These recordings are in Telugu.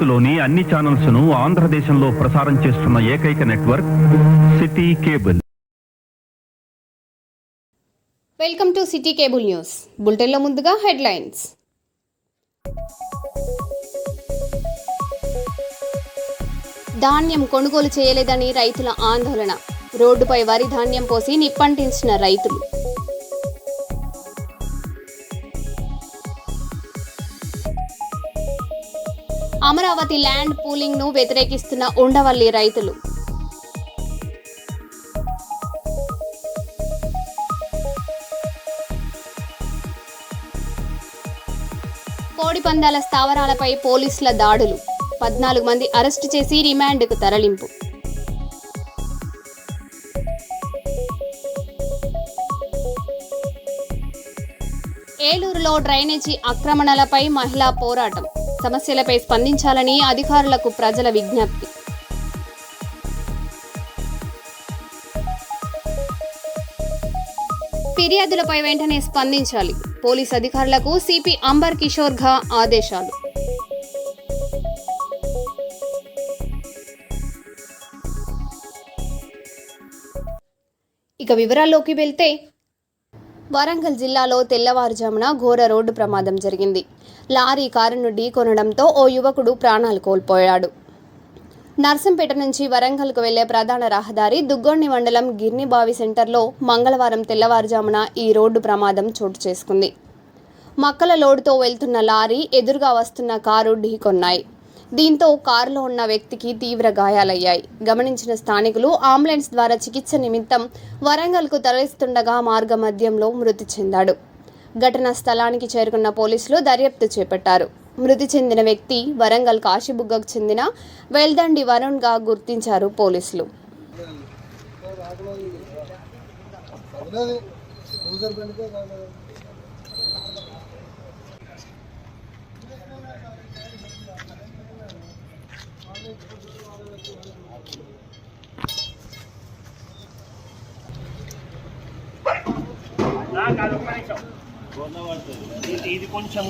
భారత్లోని అన్ని ఛానల్స్ ను ఆంధ్రదేశంలో ప్రసారం చేస్తున్న ఏకైక network city cable. Welcome to city cable news. బులెటిన్లో ముందుగా హెడ్లైన్స్. ధాన్యం కొనుగోలు చేయలేదని రైతుల ఆందోళన. రోడ్డుపై వరి ధాన్యం పోసి నిప్పంటించిన రైతులు. అమరావతి ల్యాండ్ పూలింగ్ ను వ్యతిరేకిస్తున్న ఉండవల్లి రైతులు. కోడిపందాల స్థావరాలపై పోలీసుల దాడులు. 14 మంది అరెస్టు చేసి రిమాండ్కు తరలింపు. ఏలూరులో డ్రైనేజీ ఆక్రమణలపై మహిళా పోరాటం. సమస్యలపై స్పందించాలని అధికారులకు ప్రజల విజ్ఞప్తి. ఫిర్యాదులపై వెంటనే స్పందించాలి. పోలీస్ అధికారులకు సిపి అంబర్ కిషోర్ ఘా ఆదేశాలు. ఇక వివరాల్లోకి వెళ్తే, వరంగల్ జిల్లాలో తెల్లవారుజామున ఘోర రోడ్డు ప్రమాదం జరిగింది. లారీ కారును ఢీకొనడంతో ఓ యువకుడు ప్రాణాలు కోల్పోయాడు. నర్సంపేట నుంచి వరంగల్కు వెళ్లే ప్రధాన రహదారి దుగ్గొండి మండలం గిర్నిబావి సెంటర్లో మంగళవారం తెల్లవారుజామున ఈ రోడ్డు ప్రమాదం చోటు చేసుకుంది. మక్కల లోడుతో వెళ్తున్న లారీ ఎదురుగా వస్తున్న కారు ఢీకొన్నాయి. దీంతో కారులో ఉన్న వ్యక్తికి తీవ్ర గాయాలయ్యాయి. గమనించిన స్థానికులు అంబులెన్స్ ద్వారా చికిత్స నిమిత్తం వరంగల్కు తరలిస్తుండగా మార్గ మధ్యంలో మృతి చెందాడు. ఘటనా స్థలానికి చేరుకున్న పోలీసులు దర్యాప్తు చేపట్టారు. మృతి చెందిన వ్యక్తి వరంగల్ కాశీబుగ్గకు చెందిన వెల్దండి వరుణ్ గా గుర్తించారు పోలీసులు. ఇది కొంచెం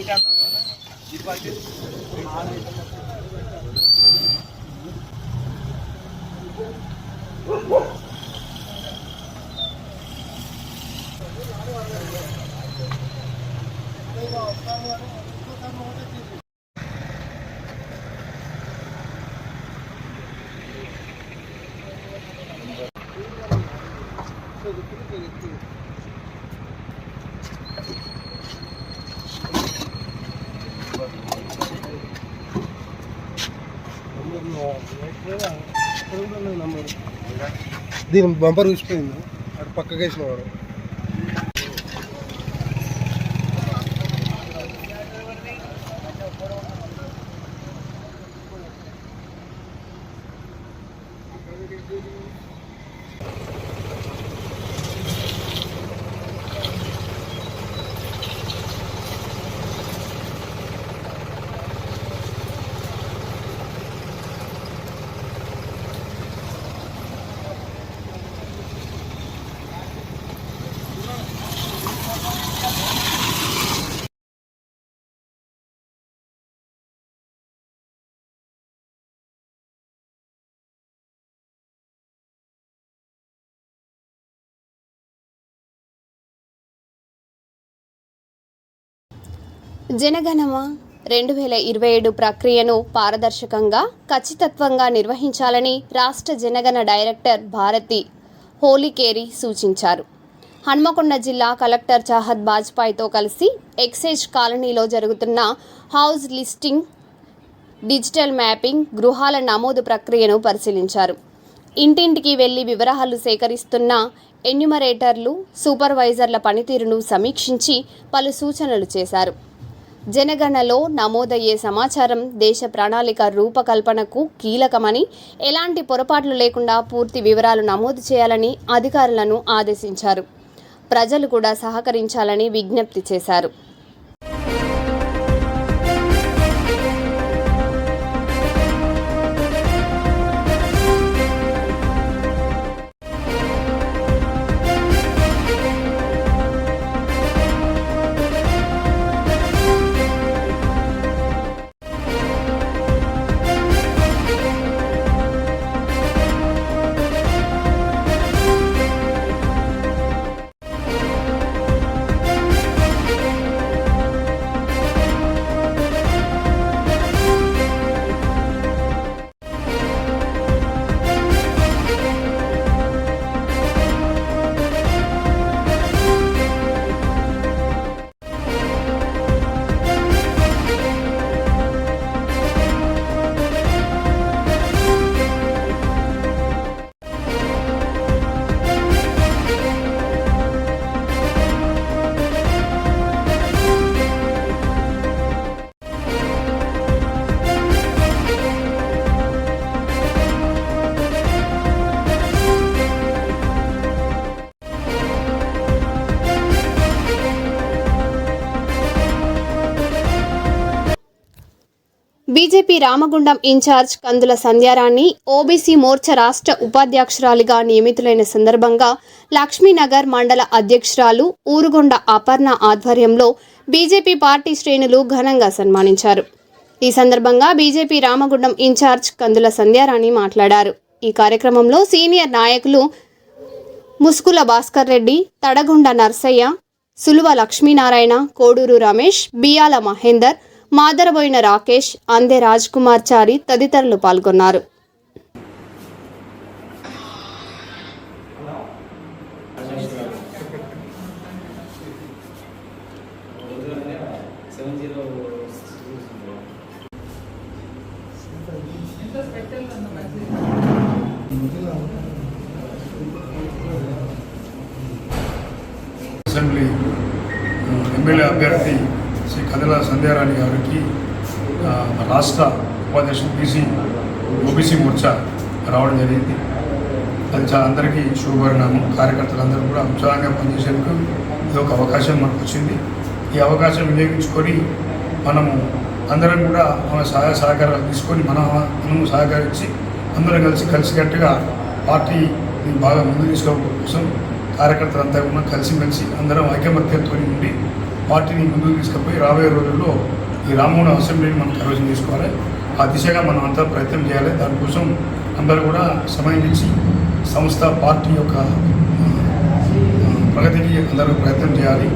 దీని బంపర్ చూసిపోయింది, అటు పక్కకి వేసిన వాడు. జనగణమ 2027 ప్రక్రియను పారదర్శకంగా, ఖచ్చితత్వంగా నిర్వహించాలని రాష్ట్ర జనగణ డైరెక్టర్ భారతి హోలీకేరి సూచించారు. హన్మకొండ జిల్లా కలెక్టర్ చాహద్ బాజ్పాయ్తో కలిసి ఎక్సైజ్ కాలనీలో జరుగుతున్న హౌస్ లిస్టింగ్, డిజిటల్ మ్యాపింగ్, గృహాల నమోదు ప్రక్రియను పరిశీలించారు. ఇంటింటికి వెళ్లి వివరాలు సేకరిస్తున్న ఎన్యుమరేటర్లు, సూపర్వైజర్ల పనితీరును సమీక్షించి పలు సూచనలు చేశారు. జనగణనలో నమోదయ్యే సమాచారం దేశ ప్రణాళిక రూపకల్పనకు కీలకమని, ఎలాంటి పొరపాట్లు లేకుండా పూర్తి వివరాలు నమోదు చేయాలని అధికారులను ఆదేశించారు. ప్రజలు కూడా సహకరించాలని విజ్ఞప్తి చేశారు. బీజేపీ రామగుండం ఇన్ఛార్జ్ కందుల సంధ్యారాణి ఓబీసీ మోర్చా రాష్ట్ర ఉపాధ్యక్షురాలిగా నియమితులైన సందర్భంగా లక్ష్మీనగర్ మండల అధ్యక్షురాలు ఊరుగొండ అపర్ణ ఆధ్వర్యంలో బీజేపీ పార్టీ శ్రేణులు ఘనంగా సన్మానించారు. ఈ సందర్భంగా బీజేపీ రామగుండం ఇన్ఛార్జ్ కందుల సంధ్యారాణి మాట్లాడారు. ఈ కార్యక్రమంలో సీనియర్ నాయకులు ముస్కుల భాస్కర్ రెడ్డి, తడగొండ నర్సయ్య, సులువ లక్ష్మీనారాయణ, కోడూరు రమేష్, బియాల మహేందర్, మాదరబోయిన రాకేష్, అందే రాజ్ కుమార్ చారి తదితరులు పాల్గొన్నారు. అసెంబ్లీ ఎమ్మెల్యే అభ్యర్థి శ్రీ కందుల సంధ్యారాణి గారికి రాష్ట్ర ఉపాధ్యక్షుడు ఓబీసీ మోర్చా రావడం జరిగింది. అది చాలా అందరికీ శుభపరిణామం. కార్యకర్తలందరూ కూడా ఉత్సాహంగా పనిచేసేందుకు ఇది ఒక అవకాశం మనకు వచ్చింది. ఈ అవకాశం వినియోగించుకొని మనము అందరం కూడా మన సహాయ సహకారాలు తీసుకొని మనము సహకరించి అందరం కలిసికట్టుగా పార్టీని బాగా ముందు తీసుకోవడం కోసం కార్యకర్తలంతా కూడా కలిసిమెలిసి అందరం ఐకమత్యంతో ఉండి పార్టీని ముందుకు తీసుకుపోయి రాబోయే రోజుల్లో ఈ రామగుండం అసెంబ్లీని మనం కైవసం చేసుకోవాలి. ఆ దిశగా మనం అంతా ప్రయత్నం చేయాలి. దానికోసం అందరూ కూడా సమయం ఇచ్చి సంస్థ పార్టీ యొక్క ప్రగతికి అందరూ ప్రయత్నం చేయాలి.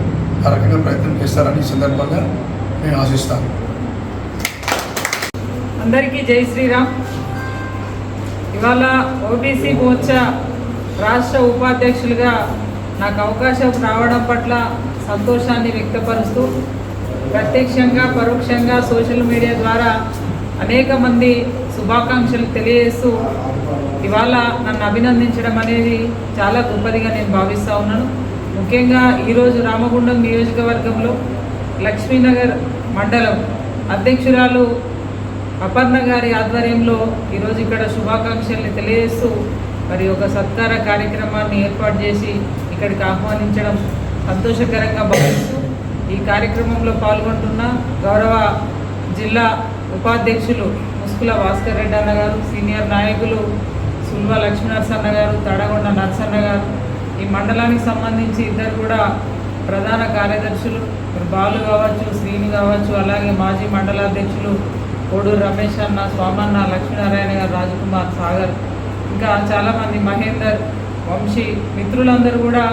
ఆ రకంగా ప్రయత్నం చేస్తారని ఈ సందర్భంగా నేను ఆశిస్తాను. అందరికీ జై శ్రీరామ్. ఇవాళ ఓబీసీ మోర్చా రాష్ట్ర ఉపాధ్యక్షులుగా నాకు అవకాశం రావడం పట్ల సంతోషాన్ని వ్యక్తపరుస్తూ ప్రత్యక్షంగా పరోక్షంగా సోషల్ మీడియా ద్వారా అనేక మంది శుభాకాంక్షలు తెలియజేస్తూ ఇవాళ నన్ను అభినందించడం అనేది చాలా గొప్పదిగా నేను భావిస్తూ ఉన్నాను. ముఖ్యంగా ఈరోజు రామగుండం నియోజకవర్గంలో లక్ష్మీనగర్ మండలం అధ్యక్షురాలు అపర్ణ గారి ఆధ్వర్యంలో ఈరోజు ఇక్కడ శుభాకాంక్షల్ని తెలియజేస్తూ మరి ఒక సత్కార కార్యక్రమాన్ని ఏర్పాటు చేసి ఇక్కడికి ఆహ్వానించడం సంతోషకరంగా భావిస్తూ ఈ కార్యక్రమంలో పాల్గొంటున్న గౌరవ జిల్లా ఉపాధ్యక్షులు ముస్కుల భాస్కర్ రెడ్డి అన్న గారు, సీనియర్ నాయకులు సుల్వ లక్ష్మీనరసన్న గారు, తడగొండ నరసన్న గారు, ఈ మండలానికి సంబంధించి ఇద్దరు కూడా ప్రధాన కార్యదర్శులు బాలు కావచ్చు, శ్రీని కావచ్చు, అలాగే మాజీ మండలాధ్యక్షులు కోడూరు రమేష్ అన్న, స్వామన్న, లక్ష్మీనారాయణ గారు, రాజకుమార్, సాగర్, ఇంకా చాలామంది మహేందర్, వంశీ మిత్రులందరూ కూడా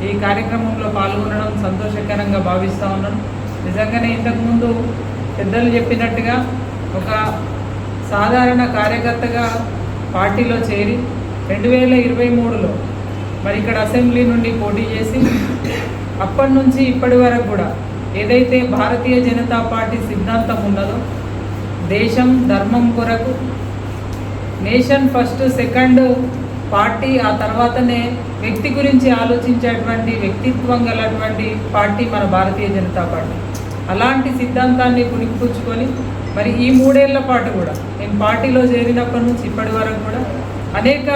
ఈ కార్యక్రమంలో పాల్గొనడం సంతోషకరంగా భావిస్తూ ఉన్నాను. నిజంగానే ఇంతకుముందు పెద్దలు చెప్పినట్టుగా ఒక సాధారణ కార్యకర్తగా పార్టీలో చేరి 2023లో మరి ఇక్కడ అసెంబ్లీ నుండి పోటీ చేసి అప్పటి నుంచి ఇప్పటి వరకు కూడా ఏదైతే భారతీయ జనతా పార్టీ సిద్ధాంతం ఉన్నదో దేశం ధర్మం కొరకు నేషన్ ఫస్ట్, సెకండ్ పార్టీ, ఆ తర్వాతనే వ్యక్తి గురించి ఆలోచించేటువంటి వ్యక్తిత్వం గలటువంటి పార్టీ మన భారతీయ జనతా పార్టీ. అలాంటి సిద్ధాంతాన్ని పుణికిపుచ్చుకొని మరి ఈ 3 ఏళ్ల పాటు కూడా నేను పార్టీలో చేరినప్పటి నుంచి ఇప్పటి వరకు కూడా అనేక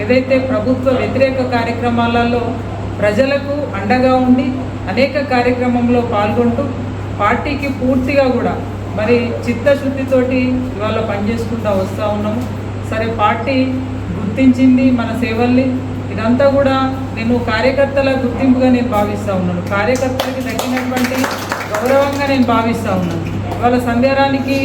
ఏదైతే ప్రభుత్వ వ్యతిరేక కార్యక్రమాలలో ప్రజలకు అండగా ఉండి అనేక కార్యక్రమంలో పాల్గొంటూ పార్టీకి పూర్తిగా కూడా మరి చిత్తశుద్ధితోటి ఇవాళ పనిచేసుకుంటూ వస్తూ ఉన్నాము. సరే, పార్టీ గుర్తించింది మన సేవల్ని, ఇదంతా కూడా నేను కార్యకర్తల గుర్తింపుగా నేను భావిస్తూ ఉన్నాను. కార్యకర్తలకి దక్కినటువంటి గౌరవంగా నేను భావిస్తూ ఉన్నాను. ఇవాళ సంధ్యారానికి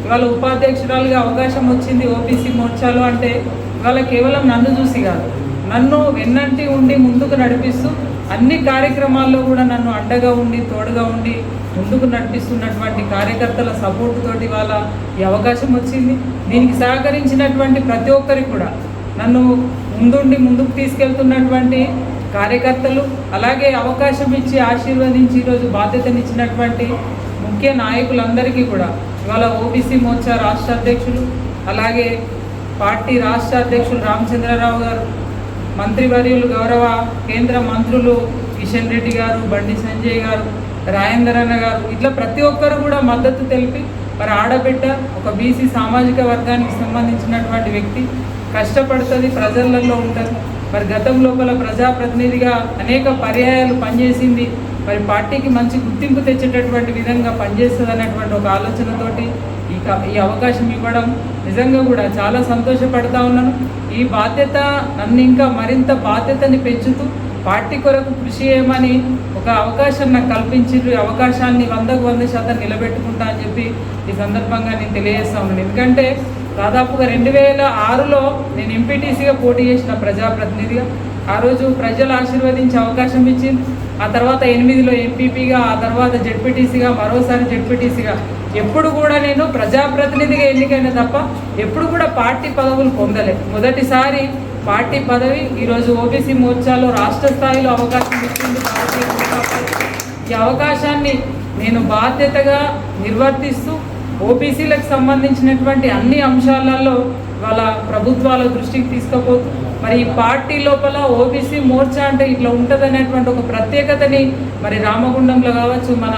ఇవాళ ఉపాధ్యక్షురాలుగా అవకాశం వచ్చింది ఓబీసీ మోర్చాలో అంటే ఇవాళ కేవలం నన్ను చూసి కాదు, నన్ను వెన్నంటి ఉండి ముందుకు నడిపిస్తూ అన్ని కార్యక్రమాల్లో కూడా నన్ను అండగా ఉండి తోడుగా ఉండి ముందుకు నడిపిస్తున్నటువంటి కార్యకర్తల సపోర్టు తోటి ఇవాళ ఈ అవకాశం వచ్చింది. దీనికి సహకరించినటువంటి ప్రతి ఒక్కరికి కూడా నన్ను ముందుకు తీసుకెళ్తున్నటువంటి కార్యకర్తలు, అలాగే అవకాశం ఇచ్చి ఆశీర్వదించి ఈరోజు బాధ్యతనిచ్చినటువంటి ముఖ్య నాయకులందరికీ కూడా ఇవాళ ఓబీసీ మోర్చా రాష్ట్ర అధ్యక్షులు, అలాగే పార్టీ రాష్ట్ర అధ్యక్షులు రామచంద్రరావు గారు, మంత్రివర్యులు గౌరవ కేంద్ర మంత్రులు కిషన్ రెడ్డి గారు, బండి సంజయ్ గారు, రాజేందర్ అన్న గారు, ఇట్లా ప్రతి ఒక్కరు కూడా మద్దతు తెలిపి మరి ఆడబిడ్డ ఒక బీసీ సామాజిక వర్గానికి సంబంధించినటువంటి వ్యక్తి కష్టపడుతుంది, ప్రజలలో ఉంటుంది. మరి గతం లోపల ప్రజాప్రతినిధిగా అనేక పర్యాయాలు పనిచేసింది. మరి పార్టీకి మంచి గుర్తింపు తెచ్చేటటువంటి విధంగా పనిచేస్తుంది అన్నటువంటి ఒక ఆలోచనతోటి ఈ అవకాశం ఇవ్వడం నిజంగా కూడా చాలా సంతోషపడతా ఉన్నాను. ఈ బాధ్యత నన్ను ఇంకా మరింత బాధ్యతని పెంచుతూ పార్టీ కొరకు కృషి చేయమని ఒక అవకాశం నాకు కల్పించారు. అవకాశాన్ని 100% నిలబెట్టుకుంటా అని చెప్పి ఈ సందర్భంగా నేను తెలియజేస్తా ఉన్నాను. ఎందుకంటే దాదాపుగా 2006లో నేను ఎంపీటీసీగా పోటీ చేసిన ప్రజాప్రతినిధిగా ఆ రోజు ప్రజలు ఆశీర్వదించే అవకాశం ఇచ్చింది. ఆ తర్వాత 8లో ఎంపీపీగా, ఆ తర్వాత జెడ్పీటీసీగా, మరోసారి జెడ్పీటీసీగా ఎప్పుడు కూడా నేను ప్రజాప్రతినిధిగా ఎన్నికైనా తప్ప ఎప్పుడు కూడా పార్టీ పదవులు పొందలేదు. మొదటిసారి పార్టీ పదవి ఈరోజు ఓబీసీ మోర్చాలో రాష్ట్ర స్థాయిలో అవకాశం ఇచ్చింది భారతీయ జనతా పార్టీ. ఈ అవకాశాన్ని నేను బాధ్యతగా నిర్వర్తిస్తూ ఓబీసీలకు సంబంధించినటువంటి అన్ని అంశాలలో వాళ్ళ ప్రభుత్వాల దృష్టికి తీసుకుపోతూ మరి ఈ పార్టీ లోపల ఓబీసీ మోర్చా అంటే ఇట్లా ఉంటుందనేటువంటి ఒక ప్రత్యేకతని మరి రామగుండంలో కావచ్చు, మన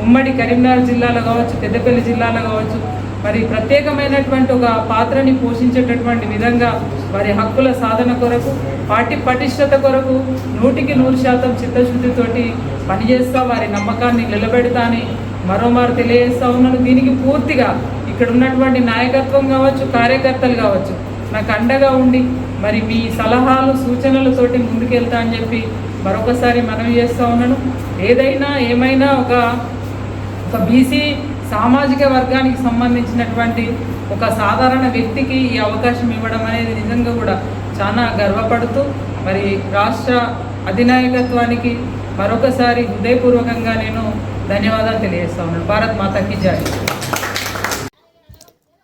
ఉమ్మడి కరీంనగర్ జిల్లాలో కావచ్చు, పెద్దపల్లి జిల్లాలో కావచ్చు మరి ప్రత్యేకమైనటువంటి ఒక పాత్రని పోషించేటటువంటి విధంగా వారి హక్కుల సాధన కొరకు, పార్టీ పటిష్టత కొరకు 100% చిత్తశుద్ధితోటి పనిచేస్తా వారి నమ్మకాన్ని నిలబెడతా అని మరోమారు తెలియజేస్తా ఉన్నాను. దీనికి పూర్తిగా ఇక్కడ ఉన్నటువంటి నాయకత్వం కావచ్చు, కార్యకర్తలు కావచ్చు నాకు అండగా ఉండి మరి మీ సలహాలు సూచనలతోటి ముందుకెళ్తా అని చెప్పి మరొకసారి మనవి చేస్తూ ఉన్నాను. ఏమైనా ఒక బీసీ సామాజిక వర్గానికి సంబంధించినటువంటి ఒక సాధారణ వ్యక్తికి ఈ అవకాశం ఇవ్వడం అనేది నిజంగా కూడా చాలా గర్వపడుతూ మరి రాష్ట్ర అధినాయకత్వానికి మరొకసారి హృదయపూర్వకంగా నేను ధన్యవాదాలు తెలియజేస్తా ఉన్నాను. భారత్ మాతాకి జై.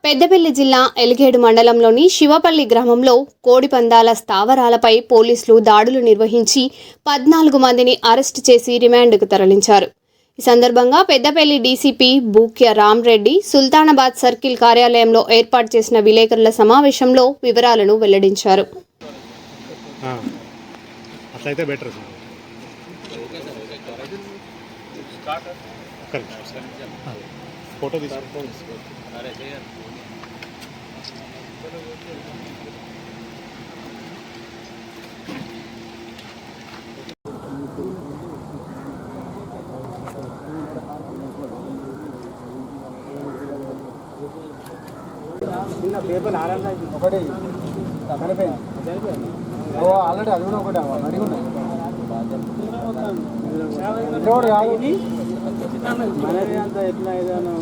పెద్దపల్లి జిల్లా ఎలిగేడు మండలంలోని శివపల్లి గ్రామంలో కోడిపందాల స్థావరాలపై పోలీసులు దాడులు నిర్వహించి 14 మందిని అరెస్టు చేసి రిమాండ్కు తరలించారు. ఈ సందర్భంగా పెద్దపల్లి డీసీపీ బూక్య రామ్రెడ్డి సుల్తానాబాద్ సర్కిల్ కార్యాలయంలో ఏర్పాటు చేసిన విలేకరుల సమావేశంలో వివరాలను వెల్లడించారు. పేపర్ ఒకటి ఆల్రెడీ అది కూడా ఒకటి అడిగి ఉన్నాయి మనది అంత ఎట్లా ఏదైనా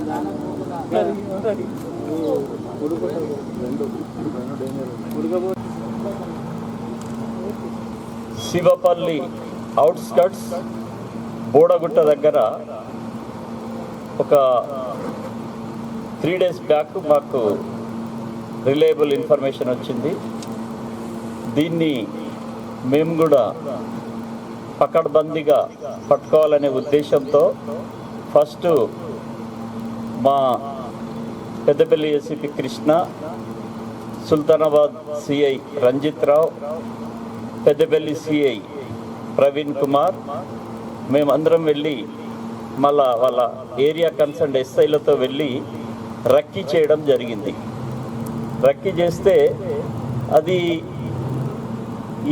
శివపల్లి అవుట్స్కట్స్ బోడగుట్ట దగ్గర ఒక 3 days బ్యాక్ మాకు రిలయబుల్ ఇన్ఫర్మేషన్ వచ్చింది. దీన్ని మేము కూడా పకడ్బందీగా పట్టుకోవాలనే ఉద్దేశంతో ఫస్ట్ మా పెద్దపల్లి ఏసీపీ కృష్ణ, సుల్తానాబాద్ సిఐ రంజిత్ రావు, పెద్దపల్లి సిఐ ప్రవీణ్ కుమార్ మేమందరం వెళ్ళి మళ్ళా వాళ్ళ ఏరియా కన్సర్న్ ఎస్ఐలతో వెళ్ళి రక్కీ చేయడం జరిగింది. రక్కీ చేస్తే అది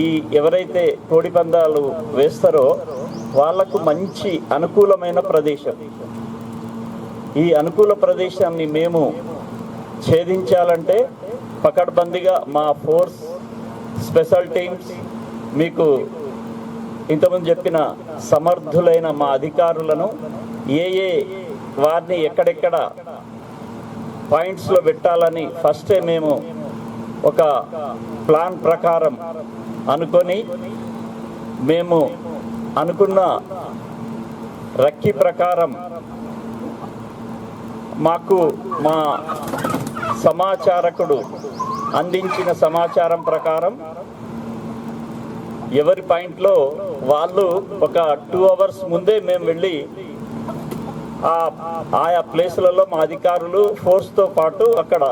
ఈ ఎవరైతే కోడిపందాలు వేస్తారో వాళ్లకు మంచి అనుకూలమైన ప్రదేశం. ఈ అనుకూల ప్రదేశాన్ని మేము ఛేదించాలంటే పకడ్బందీగా మా ఫోర్స్, స్పెషల్ టీమ్స్, మీకు ఇంతకుముందు చెప్పిన సమర్థులైన మా అధికారులను ఏ వారిని ఎక్కడెక్కడ పాయింట్స్లో పెట్టాలని ఫస్టే మేము ఒక ప్లాన్ ప్రకారం అనుకొని మేము అనుకున్న రక్కీ ప్రకారం మాకు మా సమాచారకుడు అందించిన సమాచారం ప్రకారం ఎవరి పాయింట్లో వాళ్ళు ఒక 2 hours ముందే మేము వెళ్ళి ఆయా ప్లేసులలో మా అధికారులు ఫోర్స్తో పాటు అక్కడ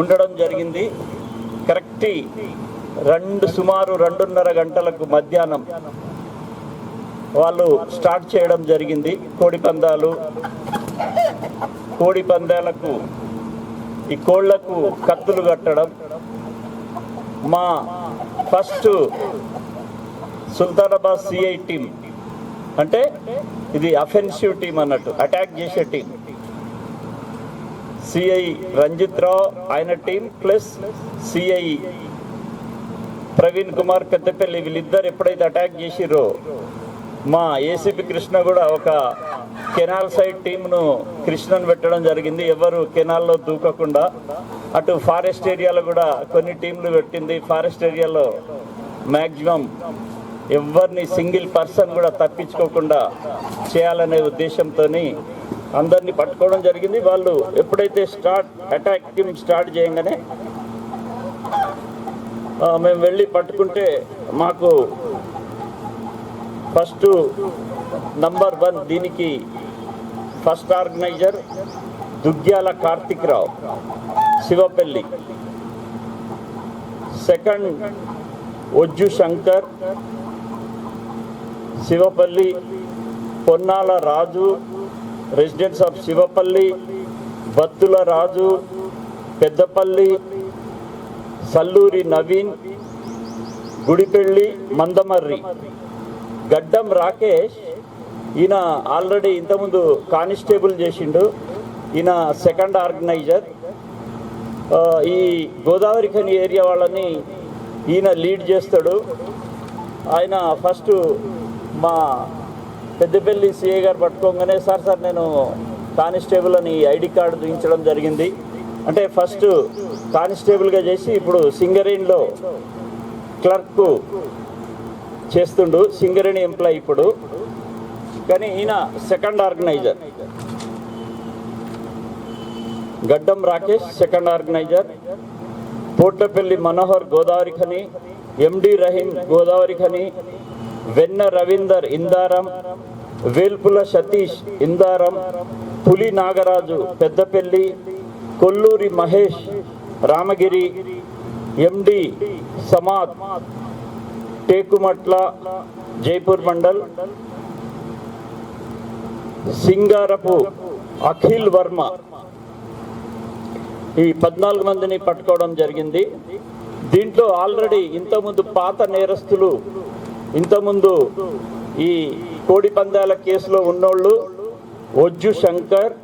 ఉండడం జరిగింది. కరెక్ట్ సుమారు 2:30 గంటలకు మధ్యాహ్నం వాళ్ళు స్టార్ట్ చేయడం జరిగింది కోడిపందాలకు ఈ కోళ్లకు కత్తులు కట్టడం, మా ఫస్ట్ సుల్తానాబాద్ సిఐ టీం, అంటే ఇది అఫెన్సివ్ టీం అన్నట్టు, అటాక్ చేసే టీం. సిఐ రంజిత్ రావు ఆయన team plus CI Praveen Kumar Peddapalli, వీళ్ళిద్దరు ఎప్పుడైతే అటాక్ చేసిరో మా ఏసీపీ కృష్ణ కూడా ఒక కెనాల్ సైడ్ టీంను కృష్ణను పెట్టడం జరిగింది, ఎవరు కెనాల్లో దూకకుండా. అటు ఫారెస్ట్ ఏరియాలో కూడా కొన్ని టీంలు పెట్టింది. ఫారెస్ట్ ఏరియాలో మ్యాక్సిమం ఎవరిని సింగిల్ పర్సన్ కూడా తప్పించుకోకుండా చేయాలనే ఉద్దేశంతో అందరినీ పట్టుకోవడం జరిగింది. వాళ్ళు ఎప్పుడైతే అటాక్ టీం స్టార్ట్ చేయగానే మేము వెళ్ళి పట్టుకుంటే మాకు ఫస్ట్ నంబర్ 1 దీనికి first organiser Duggyala Karthik Rao Shivapalli, second Ojju Shankar Shivapalli, Ponnala Raju residents of Shivapalli, Battula Raju Peddapalli, Salluri Naveen Gudipelli Mandamarri, Gaddam Rakesh ఈయన ఆల్రెడీ ఇంతకుముందు కానిస్టేబుల్ చేసిండు, ఈయన సెకండ్ ఆర్గనైజర్. ఈ గోదావరి ఖని ఏరియా వాళ్ళని ఈయన లీడ్ చేస్తాడు. ఆయన ఫస్ట్ మా పెద్దపల్లి సిఐ గారు పట్టుకోగానే సార్ నేను కానిస్టేబుల్ అని ఐడి కార్డు చూపించడం జరిగింది. అంటే ఫస్ట్ కానిస్టేబుల్గా చేసి ఇప్పుడు సింగరేణిలో క్లర్క్ చేస్తుండు, సింగరేణి ఎంప్లాయీ ఇప్పుడు. కానీ ఈయన సెకండ్ ఆర్గనైజర్. గడ్డం రాకేష్ సెకండ్ ఆర్గనైజర్, పోట్లపల్లి మనోహర్ గోదావరి ఖని, ఎండి రహీం గోదావరి ఖని, వెన్న రవీందర్ ఇందారం, వేల్పుల సతీష్ ఇందారం, పులి నాగరాజు పెద్దపల్లి, కొల్లూరి మహేష్ రామగిరి, ఎండి సమాద్ టేకుమట్ల జైపూర్ మండల్, సింగారపు అఖిల్ వర్మ, ఈ 14 మందిని పట్టుకోవడం జరిగింది. దీంట్లో ఆల్రెడీ ఇంతకుముందు పాత నేరస్తులు, ఇంతకుముందు ఈ కోడి పందాల కేసులో ఉన్నోళ్ళు ఒజ్జు శంకర్,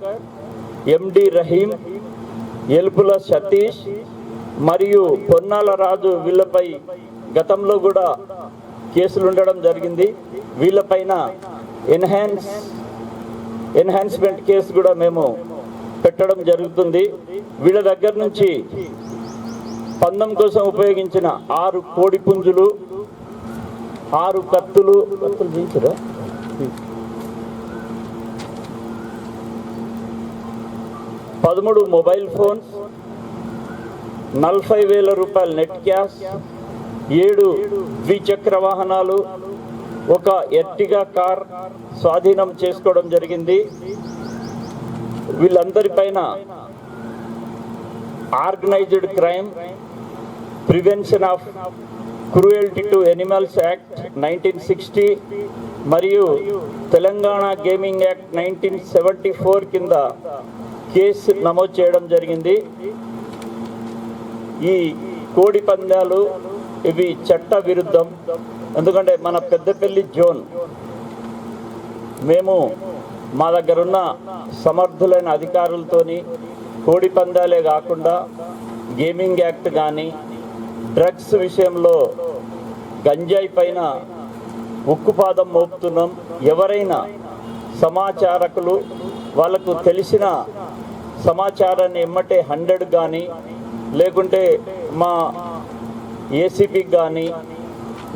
ఎండి రహీం, ఎల్పుల సతీష్ మరియు పొన్నాల రాజు, వీళ్ళపై గతంలో కూడా కేసులు ఉండడం జరిగింది. వీళ్ళపైన ఎన్హాన్స్మెంట్ కేసు కూడా మేము పెట్టడం జరుగుతుంది. వీళ్ళ దగ్గర నుంచి పందెం కోసం ఉపయోగించిన 6 కోడి పుంజులు, 6 కత్తులు చూసారా, 13 మొబైల్ ఫోన్స్, 40,000 రూపాయలు నెట్ క్యాష్, 7 ద్విచక్ర వాహనాలు, ఒక ఎర్టిగా కార్ స్వాధీనం చేసుకోవడం జరిగింది. వీళ్ళందరిపైన organised crime, prevention of cruelty to animals act 1960 మరియు తెలంగాణ గేమింగ్ యాక్ట్ 1974 కింద కేసు నమోదు చేయడం జరిగింది. ఈ కోడి పందాలు ఇవి చట్ట విరుద్ధం. ఎందుకంటే మన పెద్దపల్లి జోన్ మేము మా దగ్గరున్న సమర్థులైన అధికారులతోని కోడి పందాలే కాకుండా గేమింగ్ యాక్ట్ కానీ డ్రగ్స్ విషయంలో గంజాయి పైన ఉక్కుపాదం మోపుతున్నాం. ఎవరైనా సమాచారకులు వాళ్ళకు తెలిసిన సమాచారాన్ని ఎమ్మటే 100 కానీ లేకుంటే మా ఏసీపీకి కానీ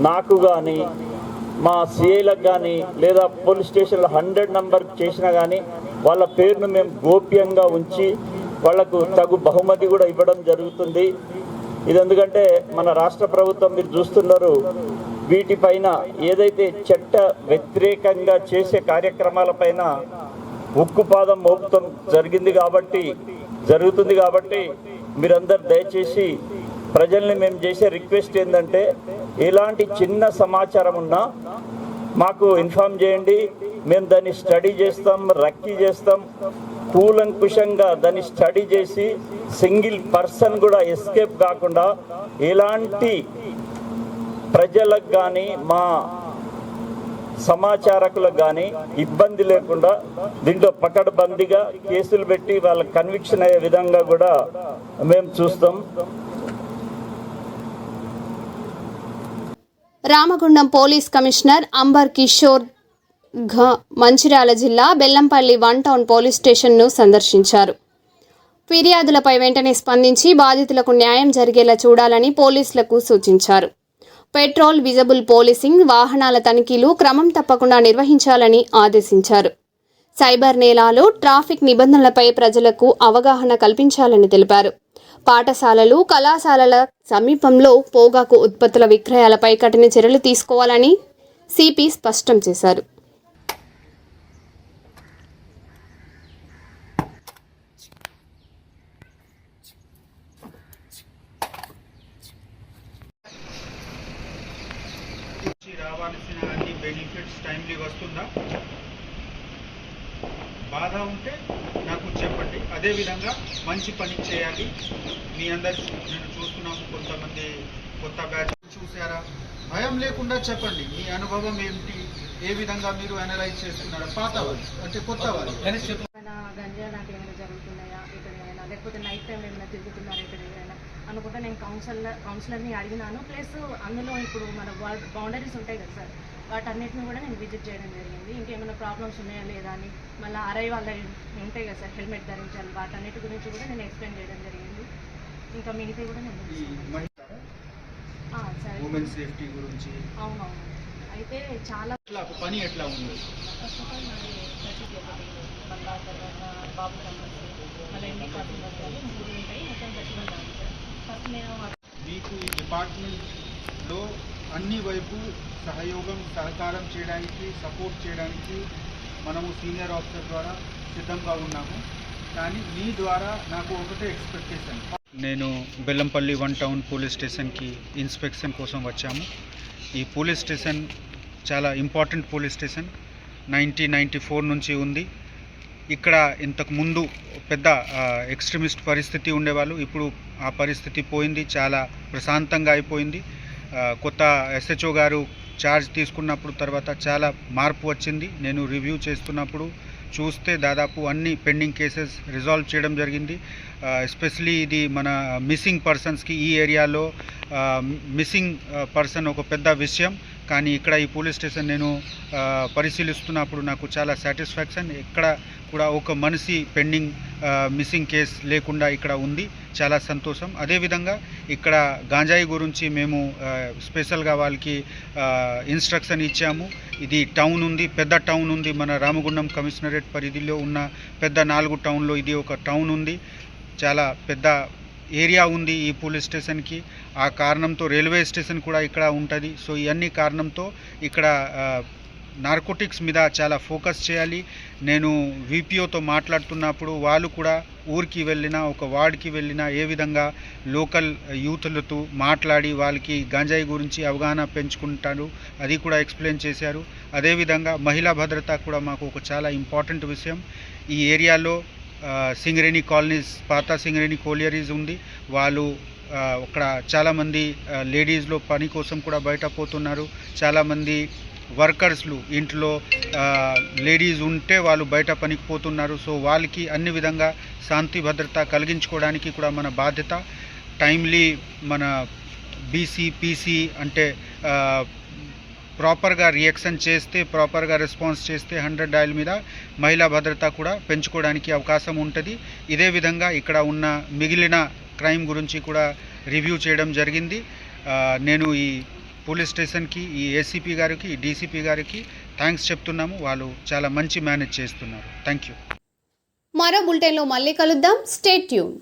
నాకు కానీ మా సిఐలకు కానీ లేదా పోలీస్ స్టేషన్లో 100 నంబర్ చేసినా కానీ వాళ్ళ పేరును మేము గోప్యంగా ఉంచి వాళ్లకు తగు బహుమతి కూడా ఇవ్వడం జరుగుతుంది. ఇది ఎందుకంటే మన రాష్ట్ర ప్రభుత్వం మీరు చూస్తున్నారు, వీటిపైన ఏదైతే చట్ట వ్యతిరేకంగా చేసే కార్యక్రమాలపైన ఉక్కుపాదం మోపుతం జరుగుతుంది కాబట్టి మీరందరూ దయచేసి ప్రజల్ని మేము చేసే రిక్వెస్ట్ ఏంటంటే ఎలాంటి చిన్న సమాచారం ఉన్నా మాకు ఇన్ఫార్మ్ చేయండి. మేము దాన్ని స్టడీ చేస్తాం, రక్కీ చేస్తాం, కూలంకుషంగా దాన్ని స్టడీ చేసి సింగిల్ పర్సన్ కూడా ఎస్కేప్ కాకుండా ఎలాంటి ప్రజలకు కానీ మా సమాచారకులకు కానీ ఇబ్బంది లేకుండా దీంట్లో పకడ్బందీగా కేసులు పెట్టి వాళ్ళ కన్విక్షన్ అయ్యే విధంగా కూడా మేము చూస్తాం. రామగుండం పోలీస్ కమిషనర్ అంబర్ కిషోర్ మంచిర్యాల జిల్లా బెల్లంపల్లి 1 టౌన్ పోలీస్ స్టేషన్ను సందర్శించారు. ఫిర్యాదులపై వెంటనే స్పందించి బాధితులకు న్యాయం జరిగేలా చూడాలని పోలీసులకు సూచించారు. పెట్రోల్, విజిబుల్ పోలీసింగ్, వాహనాల తనిఖీలు క్రమం తప్పకుండా నిర్వహించాలని ఆదేశించారు. సైబర్ నేరాలు, ట్రాఫిక్ నిబంధనలపై ప్రజలకు అవగాహన కల్పించాలని తెలిపారు. పాఠశాలలు, కళాశాలల సమీపంలో పొగాకు ఉత్పత్తుల విక్రయాలపై కఠిన చర్యలు తీసుకోవాలని సిపి స్పష్టం చేశారు. రావాల్సిన అన్ని బెనిఫిట్స్ టైమ్లీ వస్తుందా? బాధ ఉంటే నాకు చెప్పండి. అదేవిధంగా మంచి పని చేయాలి. మీ అందరు నేను చూస్తున్నాము, కొంతమంది కొత్త బ్యాచ్ చూసారా, భయం లేకుండా చెప్పండి. మీ అనుభవం ఏమిటి, ఏ విధంగా మీరు అనలైజ్ చేస్తున్నారా? పాత వాళ్ళు అంటే కొత్త వాళ్ళు గంజా లాంటివి ఏమైనా జరుగుతున్నాయా ఇక్కడ ఏమైనా, లేకపోతే నైట్ టైం ఏమైనా తిరుగుతున్నారా ఇక్కడ ఏమైనా అనుకుంటే నేను కౌన్సిలర్ని అడిగినాను. ప్లస్ అందులో ఇప్పుడు మన బౌండరీస్ ఉంటాయి కదా సార్, వాటన్నిటిని కూడా నేను విజిట్ చేయడం జరిగింది. ఇంకేమైనా ప్రాబ్లమ్స్ ఉన్నాయా లేదా అని, మళ్ళీ అరై వాళ్ళ ఉంటాయి కదా సార్, హెల్మెట్ ధరించాలి, వాటన్నిటి గురించి కూడా నేను ఎక్స్ప్లెయిన్ చేయడం జరిగింది. ఇంకా మిగతా కూడా నేను సార్ ఉమెన్ సేఫ్టీ గురించి. అవునవును. అయితే చాలా పని ఎట్లా ఉంది? ఫస్ట్ ఆఫ్ ఆల్ నాది మళ్ళీ తర్వాత బాబు మెంబర్స్, మళ్ళీ ఎన్ని కాపీ వర్గాలు 3 ఉంటాయి, మొత్తం 30 ఉంటాయి సార్. ఫస్ట్ నేను మీకు ఈ డిపార్ట్మెంట్లో అన్ని వైపు సహకారం చేయడానికి, సపోర్ట్ చేయడానికి మనము సీనియర్ ఆఫీసర్ ద్వారా సిద్ధంగా ఉన్నాము. కానీ మీ ద్వారా నాకు ఒకటే ఎక్స్పెక్టేషన్. నేను బెల్లంపల్లి 1 టౌన్ పోలీస్ స్టేషన్కి ఇన్స్పెక్షన్ కోసం వచ్చాము. ఈ పోలీస్ స్టేషన్ చాలా ఇంపార్టెంట్ పోలీస్ స్టేషన్. 1994 నుంచి ఉంది. ఇక్కడ ఇంతకు ముందు పెద్ద ఎక్స్ట్రీమిస్ట్ పరిస్థితి ఉండేవాళ్ళు. ఇప్పుడు ఆ పరిస్థితి పోయింది, చాలా ప్రశాంతంగా అయిపోయింది. కొత్త ఎస్హెచ్ఓ గారు ఛార్జ్ తీసుకున్నప్పుడు తర్వాత చాలా మార్పు వచ్చింది. నేను రివ్యూ చేస్తున్నప్పుడు చూస్తే దాదాపు అన్ని పెండింగ్ కేసెస్ రిజాల్వ్ చేయడం జరిగింది. ఎస్పెషలీ ఇది మన మిస్సింగ్ పర్సన్స్కి ఈ ఏరియాలో మిస్సింగ్ పర్సన్ ఒక పెద్ద విషయం. కానీ ఇక్కడ ఈ పోలీస్ స్టేషన్ నేను పరిశీలిస్తున్నప్పుడు నాకు చాలా సాటిస్ఫాక్షన్. ఎక్కడ కూడా ఒక మనిషి పెండింగ్ మిస్సింగ్ కేస్ లేకుండా ఇక్కడ ఉంది, చాలా సంతోషం. అదేవిధంగా ఇక్కడ గాంజాయి గురించి మేము స్పెషల్గా వాళ్ళకి ఇన్స్ట్రక్షన్ ఇచ్చాము. ఇది టౌన్ ఉంది, పెద్ద టౌన్ ఉంది, మన రామగుండం కమిషనరేట్ పరిధిలో ఉన్న పెద్ద 4 టౌన్లో ఇది ఒక టౌన్ ఉంది. చాలా పెద్ద ఏరియా ఉంది ఈ పోలీస్ స్టేషన్కి. ఆ కారణంతో రైల్వే స్టేషన్ కూడా ఇక్కడ ఉంటుంది. సో ఇవన్నీ కారణంతో ఇక్కడ నార్కోటిక్స్ మీద చాలా ఫోకస్ చేయాలి. నేను విపిఓతో మాట్లాడుతున్నప్పుడు వాళ్ళు కూడా ఊరికి వెళ్ళినా, ఒక వార్డ్కి వెళ్ళినా ఏ విధంగా లోకల్ యూత్లతో మాట్లాడి వాళ్ళకి గంజాయి గురించి అవగాహన పెంచుకుంటారు, అది కూడా ఎక్స్ప్లెయిన్ చేశారు. అదేవిధంగా మహిళా భద్రత కూడా మాకు ఒక చాలా ఇంపార్టెంట్ విషయం. ఈ ఏరియాలో సింగరేణి కాలనీస్, పాత సింగరేణి కోలియరీస్ ఉంది. వాళ్ళు అక్కడ చాలామంది లేడీస్లో పని కోసం కూడా బయట పోతున్నారు. చాలామంది వర్కర్స్లు ఇంట్లో లేడీస్ ఉంటే వాళ్ళు బయట పనికి పోతున్నారు. సో వాళ్ళకి అన్ని విధంగా శాంతి భద్రత కలిగించుకోవడానికి కూడా మన బాధ్యత. టైమ్లీ మన బీసీ పీసీ అంటే ప్రాపర్గా రియాక్షన్ చేస్తే, ప్రాపర్గా రెస్పాన్స్ చేస్తే 100 డయల్ మీద మహిళా భద్రత కూడా పెంచుకోవడానికి అవకాశం ఉంటుంది. ఇదే విధంగా ఇక్కడ ఉన్న మిగిలిన క్రైమ్ గురించి కూడా రివ్యూ చేయడం జరిగింది. నేను ఈ పోలీస్ స్టేషన్కి, ఈ ఏసీపీ గారికి, ఈ డీసీపీ గారికి థ్యాంక్స్ చెప్తున్నాము. వాళ్ళు చాలా మంచి మేనేజ్ చేస్తున్నారు. Thank you. మరో బులెటిన్లో మళ్ళీ కలుద్దాం. Stay tune.